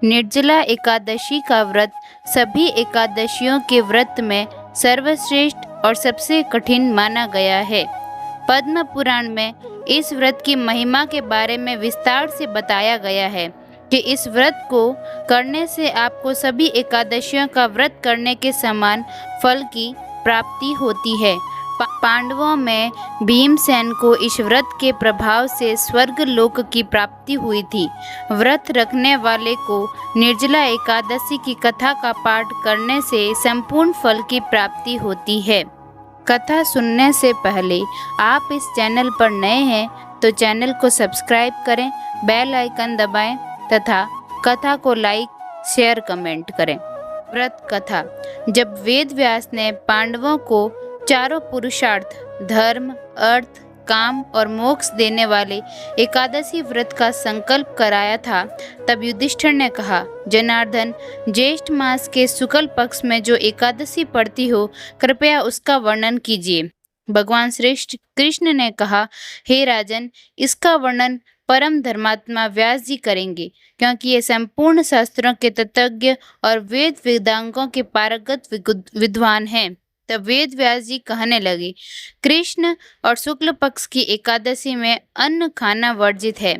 निर्जला एकादशी का व्रत सभी एकादशियों के व्रत में सर्वश्रेष्ठ और सबसे कठिन माना गया है। पद्म पुराण में इस व्रत की महिमा के बारे में विस्तार से बताया गया है कि इस व्रत को करने से आपको सभी एकादशियों का व्रत करने के समान फल की प्राप्ति होती है। पांडवों में भीमसेन को इस व्रत के प्रभाव से स्वर्ग लोक की प्राप्ति हुई थी। व्रत रखने वाले को निर्जला एकादशी की कथा का पाठ करने से संपूर्ण फल की प्राप्ति होती है। कथा सुनने से पहले आप इस चैनल पर नए हैं तो चैनल को सब्सक्राइब करें, बेल आइकन दबाएं तथा कथा को लाइक, शेयर, कमेंट करें। व्रत कथा। जब वेद व्यास ने पांडवों को चारों पुरुषार्थ धर्म, अर्थ, काम और मोक्ष देने वाले एकादशी व्रत का संकल्प कराया था, तब युधिष्ठिर ने कहा, जनार्दन, ज्येष्ठ मास के शुक्ल पक्ष में जो एकादशी पड़ती हो, कृपया उसका वर्णन कीजिए। भगवान श्रेष्ठ कृष्ण ने कहा, हे राजन, इसका वर्णन परम धर्मात्मा व्यास जी करेंगे, क्योंकि ये संपूर्ण शास्त्रों के तत्वज्ञ और वेद वेदांगों के पारंगत विद्वान हैं। तब वेद व्यास जी कहने लगे, कृष्ण और शुक्ल पक्ष की एकादशी में अन्न खाना वर्जित है।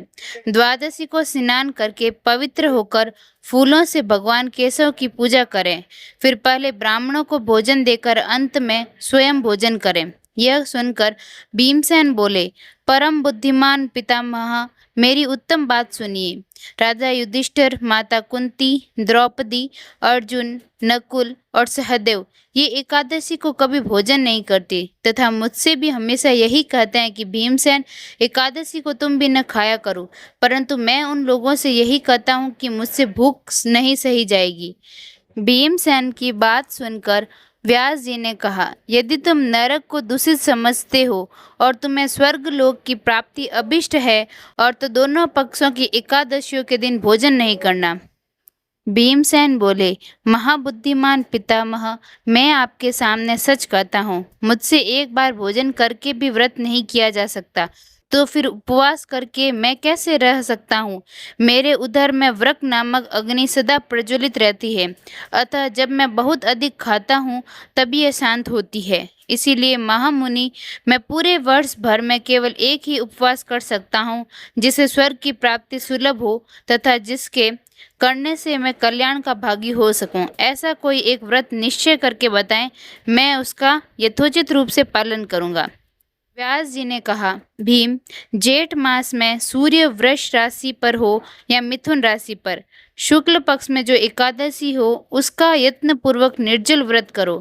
द्वादशी को स्नान करके पवित्र होकर फूलों से भगवान केशव की पूजा करें, फिर पहले ब्राह्मणों को भोजन देकर अंत में स्वयं भोजन करें। यह सुनकर भीमसेन बोले, परम बुद्धिमान पितामह, मेरी उत्तम बात सुनिए। राजा युधिष्ठिर, माता कुंती, द्रौपदी, अर्जुन, नकुल और सहदेव ये एकादशी को कभी भोजन नहीं करते तथा मुझसे भी हमेशा यही कहते हैं कि भीमसेन, एकादशी को तुम भी न खाया करो, परंतु मैं उन लोगों से यही कहता हूँ कि मुझसे भूख नहीं सही जाएगी। भीमसेन की बात सुनकर व्यास जी ने कहा, यदि तुम नरक को दूषित समझते हो और तुम्हें स्वर्ग लोक की प्राप्ति अभिष्ट है और तो दोनों पक्षों की एकादशियों के दिन भोजन नहीं करना। भीमसेन बोले, महाबुद्धिमान पितामह, मैं आपके सामने सच कहता हूँ, मुझसे एक बार भोजन करके भी व्रत नहीं किया जा सकता, तो फिर उपवास करके मैं कैसे रह सकता हूँ। मेरे उदर में व्रक नामक अग्नि सदा प्रज्वलित रहती है, अतः जब मैं बहुत अधिक खाता हूँ तभी यह शांत होती है। इसीलिए महामुनि, मैं पूरे वर्ष भर में केवल एक ही उपवास कर सकता हूँ, जिसे स्वर्ग की प्राप्ति सुलभ हो तथा जिसके करने से मैं कल्याण का भागी हो सकूं। ऐसा कोई एक व्रत निश्चय करके बताएं, मैं उसका यथोचित रूप से पालन करूंगा। व्यास जी ने कहा, भीम, जेठ मास में सूर्य वृष राशि पर हो या मिथुन राशि पर, शुक्ल पक्ष में जो एकादशी हो उसका यत्न पूर्वक निर्जल व्रत करो।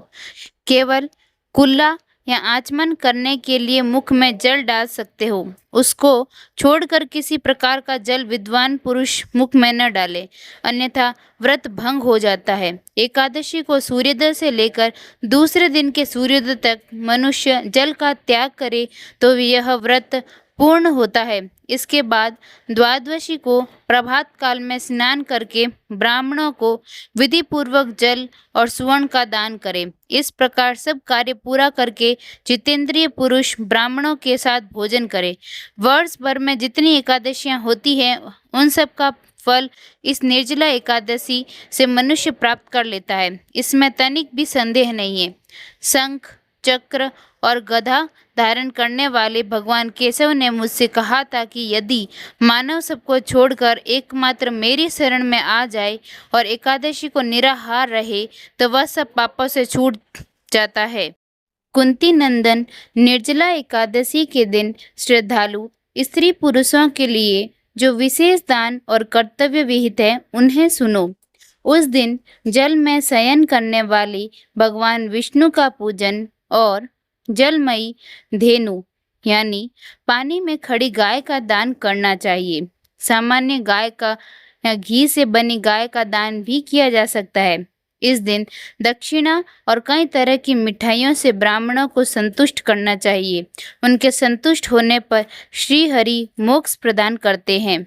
केवल कुल्ला या आचमन करने के लिए मुख में जल डाल सकते हो, उसको छोड़कर किसी प्रकार का जल विद्वान पुरुष मुख में न डाले, अन्यथा व्रत भंग हो जाता है। एकादशी को सूर्योदय से लेकर दूसरे दिन के सूर्योदय तक मनुष्य जल का त्याग करे तो यह व्रत पूर्ण होता है। इसके बाद द्वादशी को प्रभात काल में स्नान करके ब्राह्मणों को विधि पूर्वक जल और सुवर्ण का दान करें। इस प्रकार सब कार्य पूरा करके जितेंद्रिय पुरुष ब्राह्मणों के साथ भोजन करे। वर्ष भर में जितनी एकादशियां होती हैं उन सब का फल इस निर्जला एकादशी से मनुष्य प्राप्त कर लेता है, इसमें तनिक भी संदेह नहीं है। शंख, चक्र और गदा धारण करने वाले भगवान केशव ने मुझसे कहा था कि यदि मानव सबको छोड़कर एकमात्र मेरी शरण में आ जाए और एकादशी को निराहार रहे तो वह सब पापों से छूट जाता है। कुंती नंदन, निर्जला एकादशी के दिन श्रद्धालु स्त्री पुरुषों के लिए जो विशेष दान और कर्तव्य विहित है उन्हें सुनो। उस दिन जल में शयन करने वाली भगवान विष्णु का पूजन और जलमयी धेनु यानी पानी में खड़ी गाय का दान करना चाहिए। सामान्य गाय का या घी से बनी गाय का दान भी किया जा सकता है। इस दिन दक्षिणा और कई तरह की मिठाइयों से ब्राह्मणों को संतुष्ट करना चाहिए। उनके संतुष्ट होने पर श्री हरि मोक्ष प्रदान करते हैं।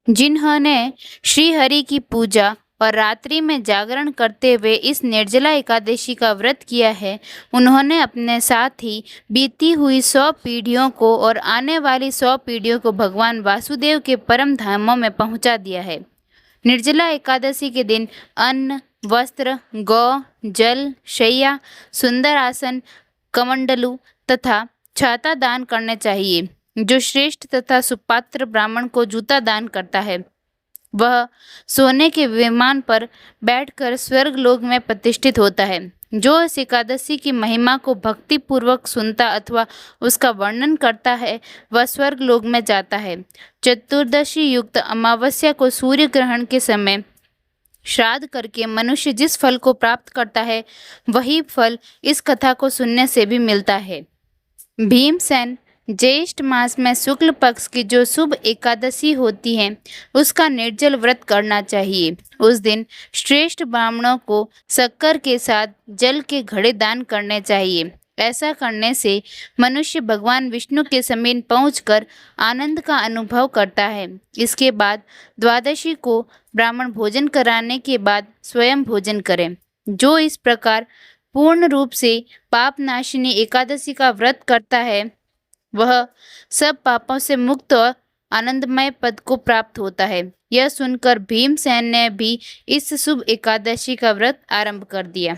जिन्होंने श्री हरि की पूजा और रात्रि में जागरण करते हुए इस निर्जला एकादशी का व्रत किया है, उन्होंने अपने साथ ही बीती हुई 100 पीढ़ियों को और आने वाली 100 पीढ़ियों को भगवान वासुदेव के परम धामों में पहुंचा दिया है। निर्जला एकादशी के दिन अन्न, वस्त्र, गौ, जल, शैया, सुंदर आसन, कमंडलू तथा छाता दान करने चाहिए। जो श्रेष्ठ तथा सुपात्र ब्राह्मण को जूता दान करता है वह सोने के विमान पर बैठकर स्वर्ग लोक में प्रतिष्ठित होता है। जो इस एकादशी की महिमा को भक्ति पूर्वक सुनता अथवा उसका वर्णन करता है वह स्वर्ग लोक में जाता है। चतुर्दशी युक्त अमावस्या को सूर्य ग्रहण के समय श्राद्ध करके मनुष्य जिस फल को प्राप्त करता है वही फल इस कथा को सुनने से भी मिलता है। भीमसेन ज्येष्ठ मास में शुक्ल पक्ष की जो शुभ एकादशी होती है उसका निर्जल व्रत करना चाहिए। उस दिन श्रेष्ठ ब्राह्मणों को शक्कर के साथ जल के घड़े दान करने चाहिए। ऐसा करने से मनुष्य भगवान विष्णु के समीप पहुंचकर आनंद का अनुभव करता है। इसके बाद द्वादशी को ब्राह्मण भोजन कराने के बाद स्वयं भोजन करें। जो इस प्रकार पूर्ण रूप से पाप नाशिनी एकादशी का व्रत करता है वह सब पापों से मुक्त और आनंदमय पद को प्राप्त होता है। यह सुनकर भीमसेन ने भी इस शुभ एकादशी का व्रत आरंभ कर दिया।